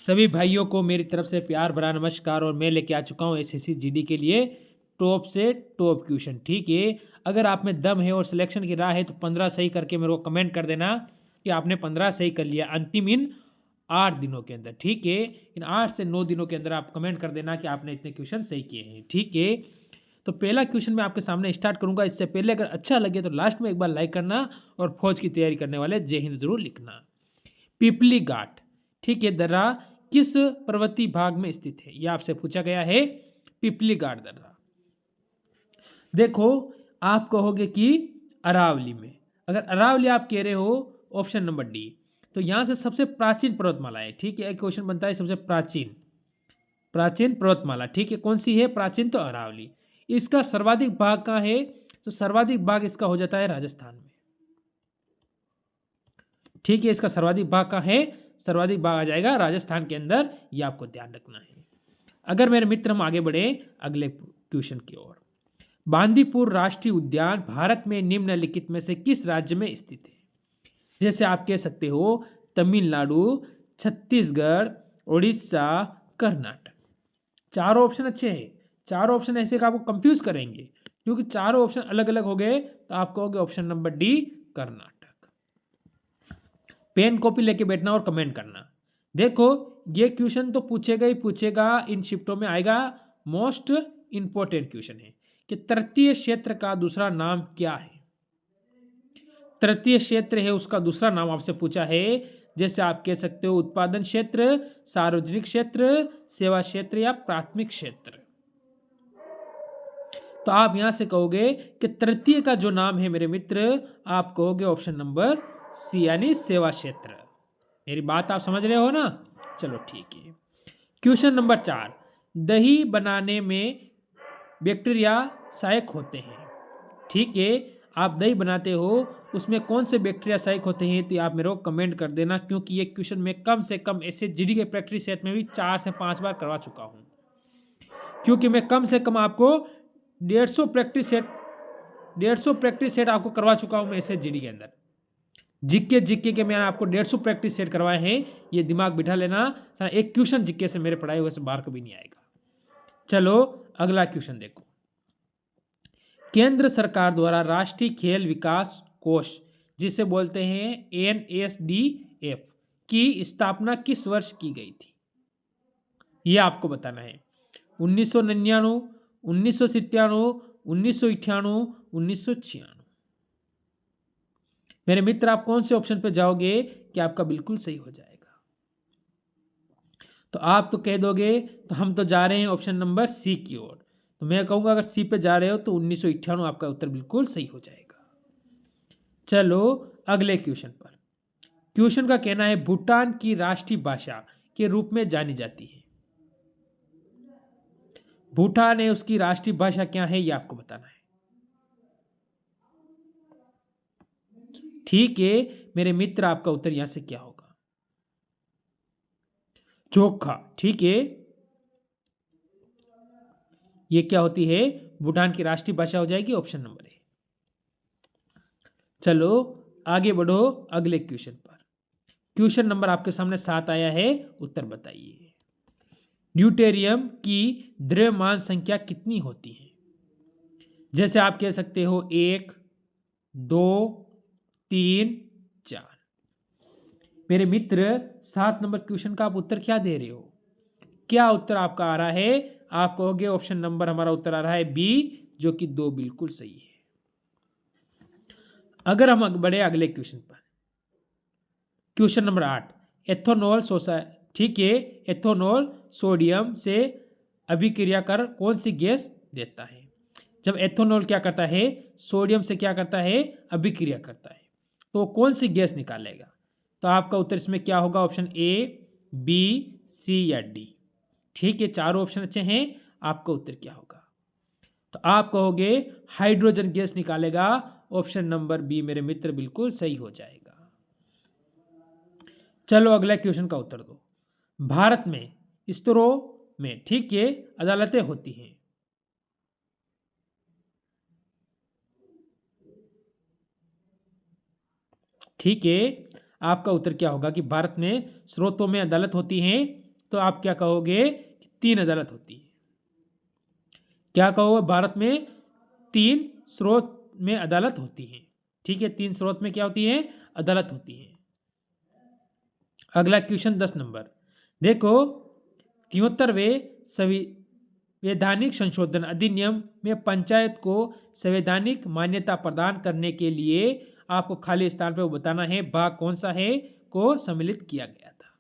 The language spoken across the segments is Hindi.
सभी भाइयों को मेरी तरफ से प्यार भरा नमस्कार। और मैं लेके आ चुका हूँ एसएससी जीडी के लिए टॉप से टॉप क्वेश्चन। ठीक है, अगर आप में दम है और सिलेक्शन की राह है तो 15 सही करके मेरे को कमेंट कर देना कि आपने 15 सही कर लिया अंतिम इन 8 दिनों के अंदर। ठीक है, इन 8 से 9 दिनों के अंदर आप कमेंट कर देना कि आपने इतने क्वेश्चन सही किए हैं। ठीक है, तो पहला क्वेश्चन मैं आपके सामने स्टार्ट करूंगा। इससे पहले अगर अच्छा लगे तो लास्ट में एक बार लाइक करना और फौज की तैयारी करने वाले जय हिंद जरूर लिखना। पिपली घाट, ठीक है, दर्रा किस पर्वतीय भाग में स्थित है? यह आपसे पूछा गया है। पिपली घाट दर्रा, देखो आप कहोगे कि अरावली में। अगर अरावली आप कह रहे हो ऑप्शन नंबर डी, तो यहां से सबसे प्राचीन पर्वतमाला है। ठीक है, एक क्वेश्चन बनता है सबसे प्राचीन प्राचीन पर्वतमाला। ठीक है, कौन सी है प्राचीन? तो अरावली। इसका सर्वाधिक भाग कहाँ है? तो सर्वाधिक भाग इसका हो जाता है राजस्थान में। ठीक है, इसका सर्वाधिक भाग कहाँ है? सर्वाधिक भाग आ जाएगा राजस्थान के अंदर, ये आपको ध्यान रखना है। अगर मेरे मित्र हम आगे बढ़े अगले क्वेश्चन की ओर। बांदीपुर राष्ट्रीय उद्यान भारत में निम्नलिखित में से किस राज्य में स्थित है? जैसे आप कह सकते हो तमिलनाडु, छत्तीसगढ़, उड़ीसा, कर्नाटक। चारों ऑप्शन अच्छे हैं। चारों ऑप्शन ऐसे का आपको कंफ्यूज करेंगे, क्योंकि चारों ऑप्शन अलग अलग हो गए, तो आप कहोगे option number D Karnataka. Pen copy लेके बैठना और कमेंट करना। देखो ये क्वेश्चन तो पूछेगा ही पूछेगा, इन शिफ्टों में आएगा। मोस्ट इंपॉर्टेंट क्वेश्चन है कि तृतीय क्षेत्र का दूसरा नाम क्या है? तृतीय क्षेत्र है उसका दूसरा नाम आपसे पूछा है। जैसे आप कह सकते हो उत्पादन क्षेत्र, सार्वजनिक क्षेत्र, सेवा क्षेत्र या प्राथमिक क्षेत्र। तो आप यहां से कहोगे कि तृतीय का जो नाम है मेरे मित्र, आप कहोगे ऑप्शन नंबर सी यानी सेवा क्षेत्र। मेरी बात आप समझ रहे हो ना? चलो ठीक है। क्वेश्चन नंबर 4, दही बनाने में बैक्टीरिया सहायक होते हैं। ठीक है, आप दही बनाते हो उसमें कौन से बैक्टीरिया सहायक होते हैं? तो आप मेरे को कमेंट कर देना, क्योंकि ये क्वेश्चन मैं कम से कम ऐसे जीडी के प्रैक्टिस सेट में भी 4 से 5 बार करवा चुका हूं, क्योंकि मैं कम से कम आपको 150 प्रैक्टिस सेट आपको करवा चुका हूं मैं ऐसे जीडी के अंदर। जिक्के के मैंने आपको 150 प्रैक्टिस सेट करवाए हैं। ये दिमाग बिठा लेना, एक क्वेश्चन जिक्के से मेरे पढ़ाए हुए से बाहर कभी नहीं आएगा। चलो अगला क्वेश्चन देखो। केंद्र सरकार द्वारा राष्ट्रीय खेल विकास कोष, जिसे बोलते हैं NSDF, की स्थापना किस वर्ष की गई थी? यह आपको बताना है। 1999, 1997, 1998, 1996। मेरे मित्र आप कौन से ऑप्शन पे जाओगे कि आपका बिल्कुल सही हो जाएगा? तो आप तो कह दोगे तो हम तो जा रहे हैं ऑप्शन नंबर सी की ओर। तो मैं कहूंगा अगर सी पे जा रहे हो तो 1998 आपका उत्तर बिल्कुल सही हो जाएगा। चलो अगले क्वेश्चन पर। क्वेश्चन का कहना है भूटान की राष्ट्रीय भाषा के रूप में जानी जाती है। भूटान है उसकी राष्ट्रीय भाषा क्या है, ये आपको बताना है। ठीक है मेरे मित्र, आपका उत्तर यहां से क्या होगा? चोखा। ठीक है, ये क्या होती है? भूटान की राष्ट्रीय भाषा हो जाएगी ऑप्शन नंबर ए। चलो आगे बढ़ो अगले क्वेश्चन पर। क्वेश्चन नंबर आपके सामने 7 आया है, उत्तर बताइए। ड्यूटेरियम की द्रव्यमान संख्या कितनी होती है? जैसे आप कह सकते हो 1, 2, 3, 4। मेरे मित्र 7 नंबर क्वेश्चन का आप उत्तर क्या दे रहे हो? क्या उत्तर आपका आ रहा है? आप कहोगे ऑप्शन नंबर हमारा उत्तर आ रहा है बी, जो कि 2 बिल्कुल सही है। अगर हम बढ़े अगले क्वेश्चन पर, क्वेश्चन नंबर 8, एथेनॉल ठीक है, एथेनॉल सोडियम से अभिक्रिया कर कौन सी गैस देता है? जब एथेनॉल क्या करता है, सोडियम से क्या करता है, अभिक्रिया करता है, तो कौन सी गैस निकालेगा? तो आपका उत्तर इसमें क्या होगा? ऑप्शन ए, बी, सी या डी। ठीक है, चारों ऑप्शन अच्छे हैं, आपका उत्तर क्या होगा? तो आप कहोगे हाइड्रोजन गैस निकालेगा। ऑप्शन नंबर बी मेरे मित्र बिल्कुल सही हो जाएगा। चलो अगला क्वेश्चन का उत्तर दो। भारत में स्तरों में, ठीक है, अदालतें होती हैं। ठीक है, आपका उत्तर क्या होगा कि भारत में स्रोतों में अदालत होती हैं तो आप क्या कहोगे? 3 अदालत होती है। क्या कहोगे? भारत में 3 स्रोत में अदालत होती है। ठीक है, 3 स्रोत में क्या होती है? अदालत होती है। अगला क्वेश्चन 10 नंबर देखो, 73वें संवैधानिक संशोधन अधिनियम में पंचायत को संवैधानिक मान्यता प्रदान करने के लिए आपको खाली स्थान पर बताना है भाग कौन सा है को सम्मिलित किया गया था।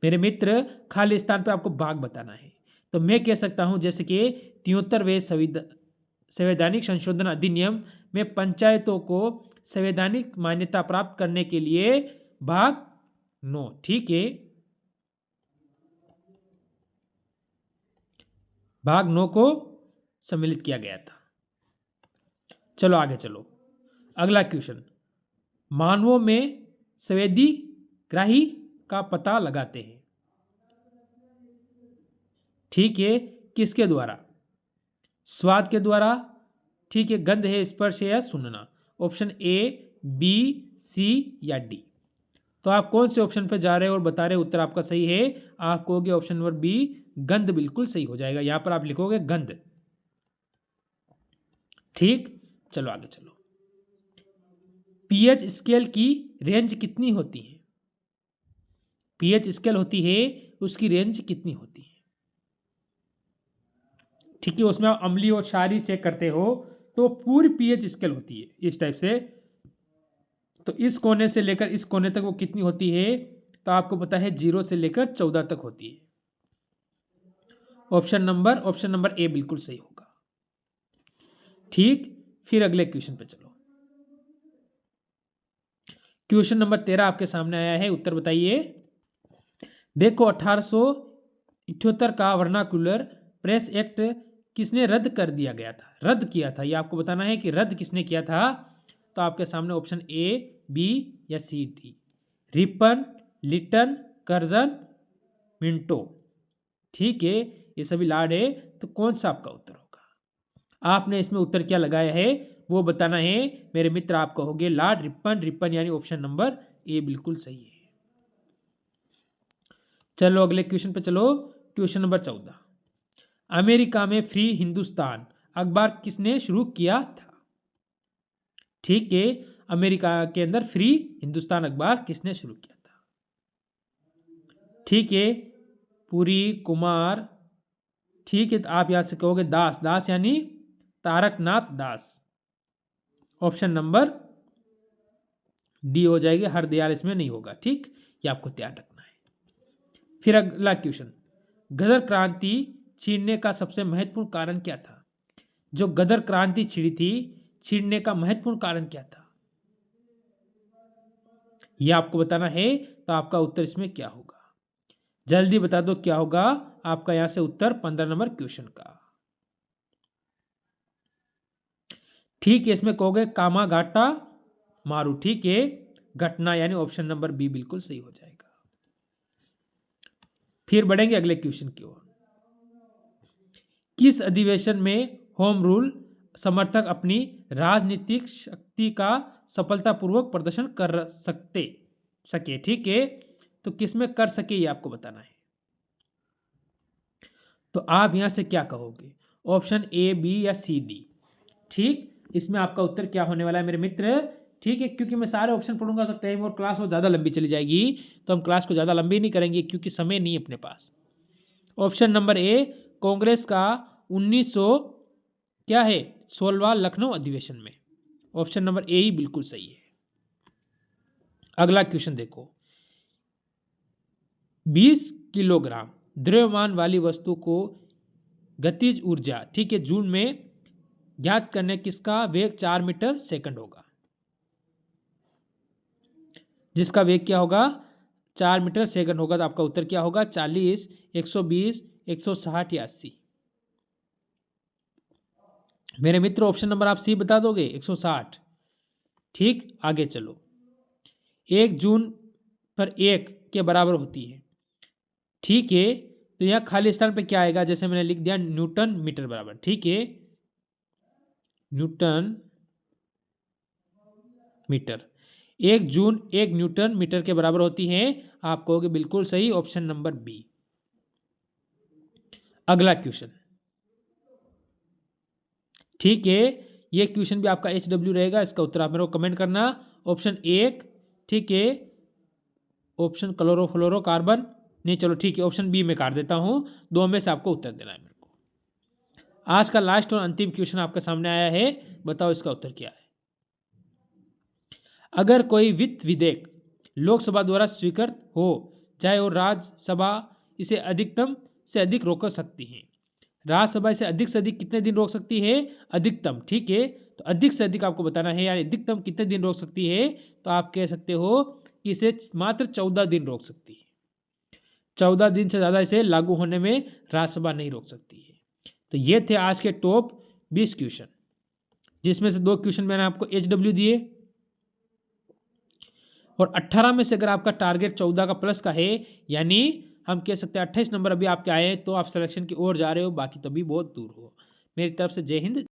मेरे मित्र, खाली स्थान पर आपको भाग बताना है। तो मैं कह सकता हूं जैसे कि 73वें संवैधानिक संशोधन अधिनियम में पंचायतों को संवैधानिक मान्यता प्राप्त करने के लिए भाग 9, ठीक है, भाग 9 को सम्मिलित किया गया था। चलो आगे चलो। अगला क्वेश्चन, मानवों में संवेदी ग्राही का पता लगाते हैं। ठीक है, किसके द्वारा? स्वाद के द्वारा, ठीक है, गंध है, स्पर्श है या सुनना। ऑप्शन ए, बी, सी या डी। तो आप कौन से ऑप्शन पर जा रहे हो और बता रहे हो उत्तर आपका सही है? आप कहोगे ऑप्शन नंबर बी, गंध बिल्कुल सही हो जाएगा। यहां पर आप लिखोगे गंध। ठीक, चलो आगे चलो। पीएच स्केल की रेंज कितनी होती है? पीएच स्केल होती है, उसकी रेंज कितनी होती है? ठीक है, उसमें आप अम्लीय और क्षारीय चेक करते हो तो पूरी पीएच स्केल होती है इस टाइप से। तो इस कोने से लेकर इस कोने तक वो कितनी होती है? तो आपको पता है 0 से लेकर 14 तक होती है। ऑप्शन नंबर ए बिल्कुल सही होगा। ठीक, फिर अगले क्वेश्चन पे चलो। क्वेश्चन नंबर 13 आपके सामने आया है, उत्तर बताइए। देखो, 1878 का वर्नाक्युलर प्रेस एक्ट किसने रद्द कर दिया गया था? रद्द किया था, ये आपको बताना है कि रद्द किसने किया था। तो आपके सामने ऑप्शन ए, बी या C, D. Ripon, Lytton, Curzon, Minto. ठीक है, ये सभी लार्ड है, तो कौन सा आपका उत्तर होगा? आपने इसमें उत्तर क्या लगाया है वो बताना है मेरे मित्र। आप कहोगे लॉर्ड रिपन यानी ऑप्शन नंबर ए बिल्कुल सही है। चलो अगले क्वेश्चन पे चलो। क्वेश्चन नंबर 14, अमेरिका में फ्री हिंदुस्तान अखबार किसने शुरू किया था? ठीक है, अमेरिका के अंदर फ्री हिंदुस्तान अखबार किसने शुरू किया था? ठीक है, पुरी, कुमार। ठीक है, तो आप यहां से कहोगे दास यानी तारकनाथ दास। ऑप्शन नंबर डी हो जाएगी, हरदयाल इसमें नहीं होगा। ठीक, ये आपको ध्यान रखना है। फिर अगला क्वेश्चन, गदर क्रांति छीनने का सबसे महत्वपूर्ण कारण क्या था? जो गदर क्रांति छिड़ी थी, छीनने का महत्वपूर्ण कारण क्या था? यह आपको बताना है। तो आपका उत्तर इसमें क्या होगा? जल्दी बता दो क्या होगा आपका यहां से उत्तर 15 नंबर क्वेश्चन का। ठीक है, इसमें कहोगे कामाघाटा मारू। ठीक है, घटना यानी ऑप्शन नंबर बी बिल्कुल सही हो जाएगा। फिर बढ़ेंगे अगले क्वेश्चन की ओर। किस अधिवेशन में होम रूल समर्थक अपनी राजनीतिक शक्ति का सफलतापूर्वक प्रदर्शन कर सके? ठीक है, तो किसमें कर सके ये आपको बताना है। तो आप यहां से क्या कहोगे? ऑप्शन ए, बी या सी, डी। ठीक, इसमें आपका उत्तर क्या होने वाला है मेरे मित्र? ठीक है, क्योंकि मैं सारे ऑप्शन पढ़ूंगा तो टाइम और क्लास और ज़्यादा लंबी चली जाएगी, तो हम क्लास को ज़्यादा लंबी नहीं करेंगे क्योंकि समय नहीं अपने पास। ऑप्शन नंबर ए, कांग्रेस का 1900 क्या है 16वां लखनऊ अधिवेशन में। ऑप्शन नंबर ए ही बिल्कुल सही है। अगला क्वेश्चन देखो, 20 किलोग्राम द्रव्यमान वाली वस्तु को गतिज ऊर्जा, ठीक है, जूल में ज्ञात करने किसका वेग 4 मीटर सेकंड होगा? जिसका वेग क्या होगा? 4 मीटर सेकंड होगा। तो आपका उत्तर क्या होगा? 40, 120, 160 या 80। मेरे मित्र ऑप्शन नंबर आप सी बता दोगे, 160। ठीक, आगे चलो। 1 जून पर 1 के बराबर होती है। ठीक है, तो यहाँ खाली स्थान पे क्या आएगा? जैसे मैंने लिख दिया न्यूटन मीटर बराबर। ठीक है, न्यूटन मीटर। 1 जून 1 न्यूटन मीटर के बराबर होती है। आप कहोगे बिल्कुल सही, ऑप्शन नंबर बी। अगला क्वेश्चन, ठीक है, ये क्वेश्चन भी आपका HW रहेगा, इसका उत्तर आप मेरे को कमेंट करना। ऑप्शन 1, ठीक है, ऑप्शन क्लोरोफ्लोरोकार्बन, नहीं चलो ठीक है, ऑप्शन बी में काट देता हूँ, दो में से आपको उत्तर देना है मेरे को। आज का लास्ट और अंतिम क्वेश्चन आपके सामने आया है, बताओ इसका उत्तर क्या है। अगर कोई वित्त विधेयक लोकसभा द्वारा स्वीकृत हो, चाहे वो राज्यसभा इसे अधिकतम से अधिक रोक सकती है। राज्यसभा इसे अधिक से अधिक कितने दिन रोक सकती है? अधिकतम, ठीक है, तो अधिक से अधिक आपको बताना है, यानी अधिकतम कितने दिन रोक सकती है, तो आप कह सकते हो कि इसे मात्र 14 दिन रोक सकती है। 14 दिन से ज़्यादा इसे लागू होने में राज्यसभा नहीं रोक सकती है। तो ये थे आज के टॉप 20 क्वेश्चन, जिसमें से 2 क्वेश्चन मैंने आपको HW दिए, और 18 में से अगर आपका टारगेट 14 का प्लस का है, यानी हम कह सकते हैं 28 नंबर अभी आपके आए, तो आप सिलेक्शन की ओर जा रहे हो, बाकी तभी बहुत दूर हो। मेरी तरफ से जय हिंद।